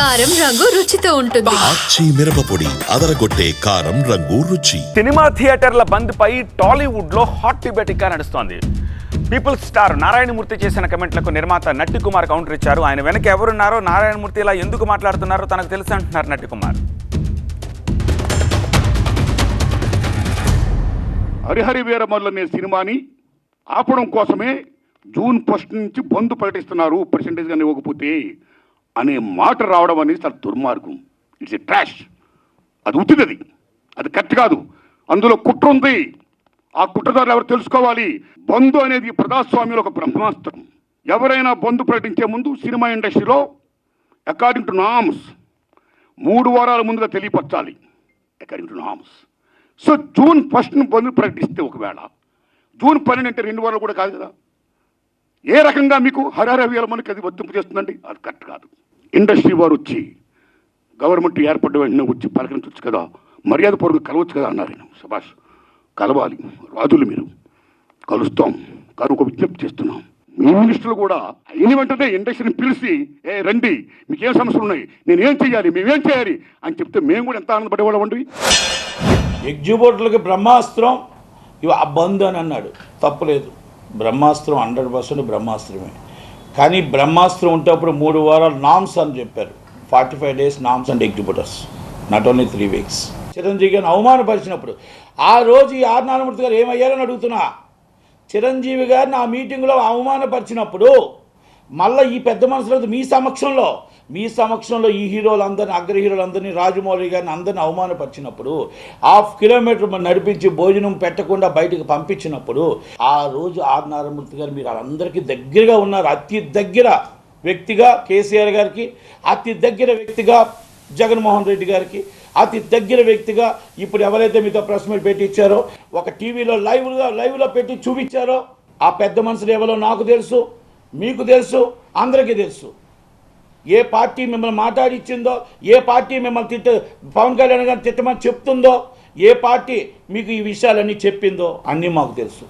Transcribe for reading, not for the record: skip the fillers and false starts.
కారం రంగు రుచితో ఉంటుంది. ఆచి మిరపపొడి అదరగొట్టే కారం రంగు రుచి. సినిమా థియేటర్ల బంద్ పై టాలీవుడ్ లో హాట్ డిబేట్ గా నడుస్తోంది. పీపుల్స్ స్టార్ నారాయణమూర్తి చేసిన కమెంట్లకు నిర్మాత నట్టి కుమార్ కౌంటర్ ఇచ్చారు. ఆయన వెనక ఎవరున్నారో, నారాయణమూర్తి ఇలా ఎందుకు మాట్లాడుతున్నారో తనకు తెలుసు అంటున్నారు నట్టి కుమార్. హరిహరి వీరమల్లు అనే సినిమాని ఆపడం కోసమే జూన్ 1 నుంచి బంద్ ప్రకటిస్తున్నారు, పర్సెంటేజ్ గానీ ఇవ్వకపోతే అనే మాట రావడం అనేది చాలా దుర్మార్గం. It's a trash. అది ఉట్టిది, అది కరెక్ట్ కాదు. అందులో కుట్ర ఉంది. ఆ కుట్రదారులు ఎవరు తెలుసుకోవాలి. బంధు అనేది ప్రజాస్వామ్యంలో ఒక బ్రహ్మాస్త్రం. ఎవరైనా బంధు ప్రకటించే ముందు సినిమా ఇండస్ట్రీలో అకార్డింగ్ టు నామ్స్ 3 వారాల ముందుగా తెలియపరచాలి. According to norms. So June 1 bandh ప్రకటిస్తే ఒకవేళ జూన్ 12 అంటే 2 వారాలు కూడా కాదు కదా. ఏ రకంగా మీకు హరిహర మనకి అది వర్తింపు చేస్తుందండి? అది కరెక్ట్ కాదు. ఇండస్ట్రీ వారు వచ్చి గవర్నమెంట్ ఏర్పడ్డ వెంటనే వచ్చి పలకరించవచ్చు కదా, మర్యాద పూర్వక కలవచ్చు కదా అన్నారు. శభాష్, కలవాలి రాజులు, మీరు కలుస్తాం కానీ ఒక విజ్ఞప్తి చేస్తున్నాం. మీ మినిస్టర్లు కూడా అయిన వెంటనే ఇండస్ట్రీని పిలిచి రండి, మీకేం సమస్యలు ఉన్నాయి, నేనేం చేయాలి, మేమేం చేయాలి అని చెప్తే మేము కూడా ఎంత ఆనందపడేవాళ్ళం అండి. ఎగ్జిబిటర్లకి బ్రహ్మాస్త్రం ఇవి ఆ బంద్ అని అన్నాడు, తప్పులేదు. బ్రహ్మాస్త్రం 100% బ్రహ్మాస్త్రమే. కానీ బ్రహ్మాస్త్రం ఉంటప్పుడు 3 వారాలు నామ్స్ అని చెప్పారు. 45 days norms and exhibitors, not only 3 weeks. Chiranjeevi గారిని అవమానపరిచినప్పుడు ఆ రోజు ఈ ఆర్ నారాయణమూర్తి గారు ఏమయ్యారని అడుగుతున్నా. చిరంజీవి గారిని ఆ మీటింగ్లో అవమానపరిచినప్పుడు మళ్ళీ ఈ పెద్ద మనుషులతో మీ సమక్షంలో ఈ హీరోలందరినీ, అగ్ర హీరోలందరినీ, రాజమౌళి గారిని అందరిని అవమానపరిచినప్పుడు, 1/2 kilometer నడిపించి భోజనం పెట్టకుండా బయటకు పంపించినప్పుడు ఆ రోజు ఆర్ నారాయణమూర్తి గారు మీరు అందరికీ దగ్గరగా ఉన్నారు. అతి దగ్గర వ్యక్తిగా కేసీఆర్ గారికి, అతి దగ్గర వ్యక్తిగా జగన్మోహన్ రెడ్డి గారికి, అతి దగ్గర వ్యక్తిగా ఇప్పుడు ఎవరైతే మీతో ప్రెస్ మీట్ పెట్టి ఇచ్చారో, ఒక టీవీలో లైవ్లో పెట్టి చూపించారో ఆ పెద్ద మనుషులు ఎవరో నాకు తెలుసు, మీకు తెలుసు, అందరికీ తెలుసు. ఏ పార్టీ మిమ్మల్ని మాట్లాడిచ్చిందో, ఏ పార్టీ మిమ్మల్ని పవన్ కళ్యాణ్ గారిని తిట్టమని చెప్తుందో, ఏ పార్టీ మీకు ఈ విషయాలన్నీ చెప్పిందో అన్నీ మాకు తెలుసు.